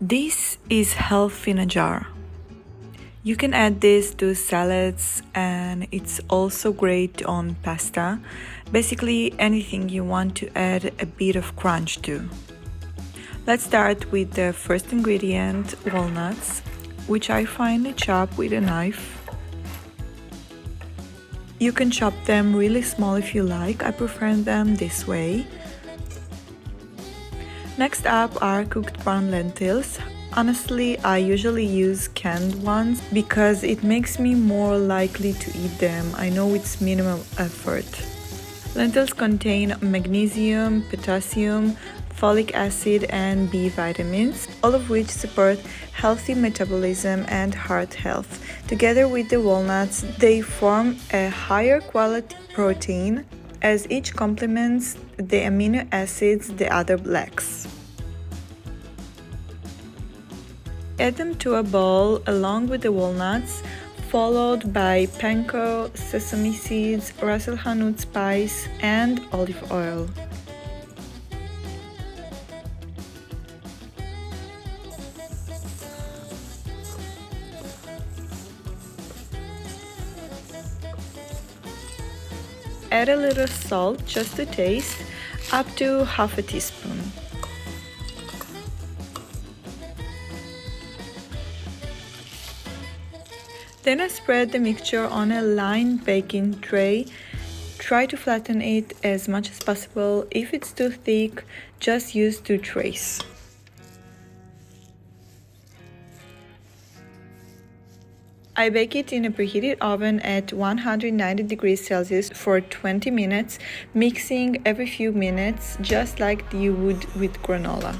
This is health in a jar. You can add this to salads and it's also great on pasta. Basically anything you want to add a bit of crunch to. Let's start with the first ingredient, walnuts, which I finely chop with a knife. You can chop them really small if you like, I prefer them this way. Next up are cooked brown lentils. Honestly, I usually use canned ones because it makes me more likely to eat them. I know it's minimal effort. Lentils contain magnesium, potassium, folic acid and B vitamins, all of which support healthy metabolism and heart health. Together with the walnuts, they form a higher quality protein as each complements the amino acids the other lacks. Add them to a bowl along with the walnuts, followed by panko, sesame seeds, ras el hanout spice, and olive oil. Add a little salt just to taste, up to half a teaspoon. Then I spread the mixture on a lined baking tray. Try to flatten it as much as possible. If it's too thick, just use two trays. I bake it in a preheated oven at 190 degrees Celsius for 20 minutes, mixing every few minutes just like you would with granola.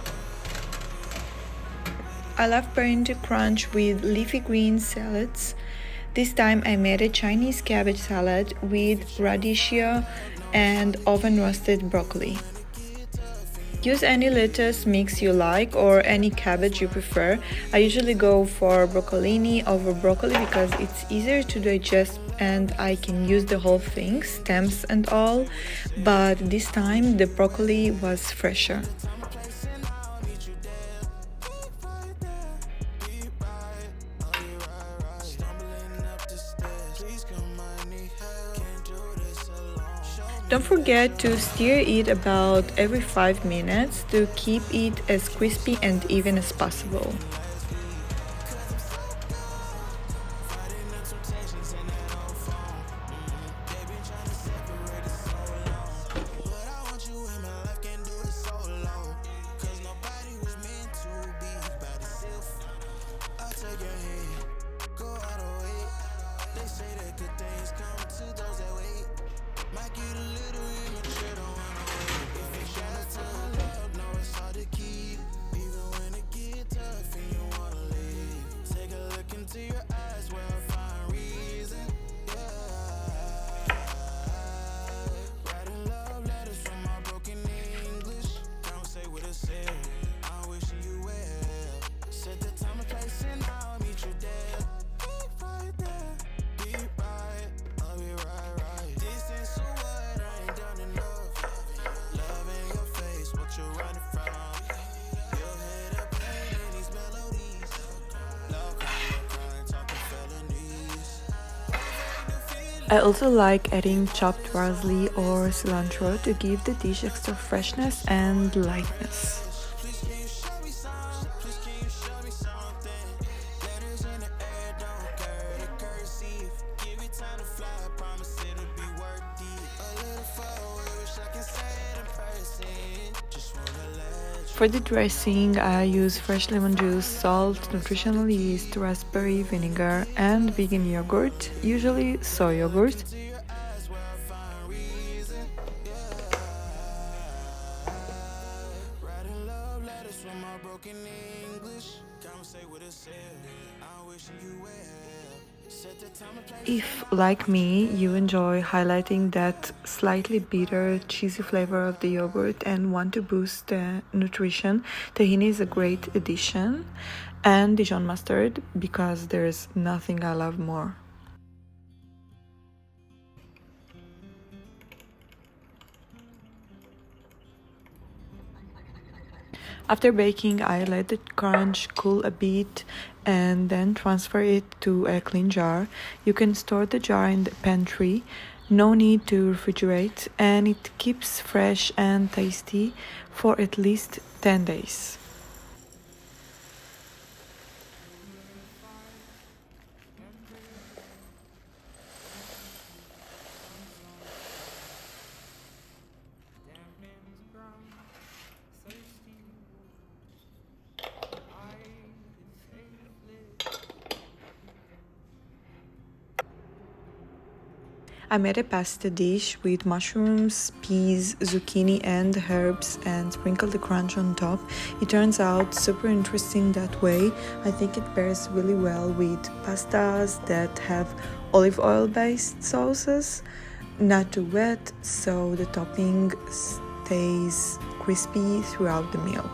I love pairing the crunch with leafy green salads. This time I made a Chinese cabbage salad with radicchio and oven roasted broccoli. Use any lettuce mix you like or any cabbage you prefer. I usually go for broccolini over broccoli because it's easier to digest and I can use the whole thing, stems and all, but this time the broccoli was fresher. Don't forget to stir it about every 5 minutes to keep it as crispy and even as possible. I also like adding chopped parsley or cilantro to give the dish extra freshness and lightness. For the dressing, I use fresh lemon juice, salt, nutritional yeast, raspberry vinegar, and vegan yogurt, usually soy yogurt. If, like me, you enjoy highlighting that slightly bitter, cheesy flavor of the yogurt and want to boost the nutrition, tahini is a great addition, and Dijon mustard because there's nothing I love more. After baking, I let the crunch cool a bit and then transfer it to a clean jar. You can store the jar in the pantry, no need to refrigerate, and it keeps fresh and tasty for at least 10 days. I made a pasta dish with mushrooms, peas, zucchini and herbs and sprinkled the crunch on top. It turns out super interesting that way. I think it pairs really well with pastas that have olive oil based sauces. Not too wet, so the topping stays crispy throughout the meal.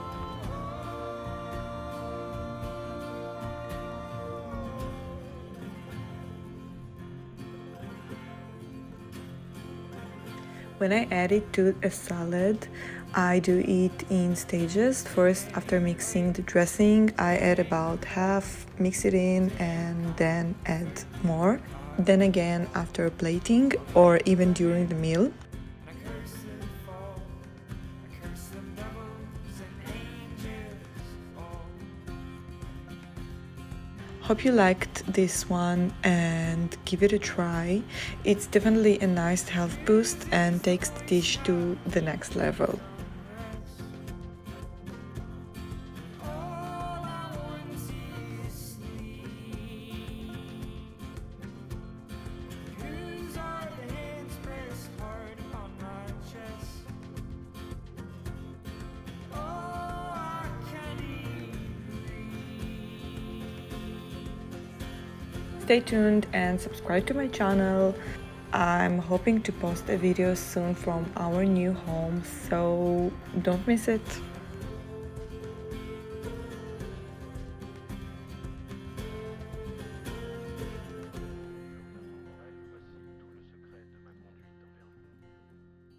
When I add it to a salad, I do it in stages. First, after mixing the dressing, I add about half, mix it in, and then add more. Then again after plating or even during the meal. Hope you liked this one and give it a try. It's definitely a nice health boost and takes the dish to the next level. Stay tuned and subscribe to my channel. I'm hoping to post a video soon from our new home, so don't miss it.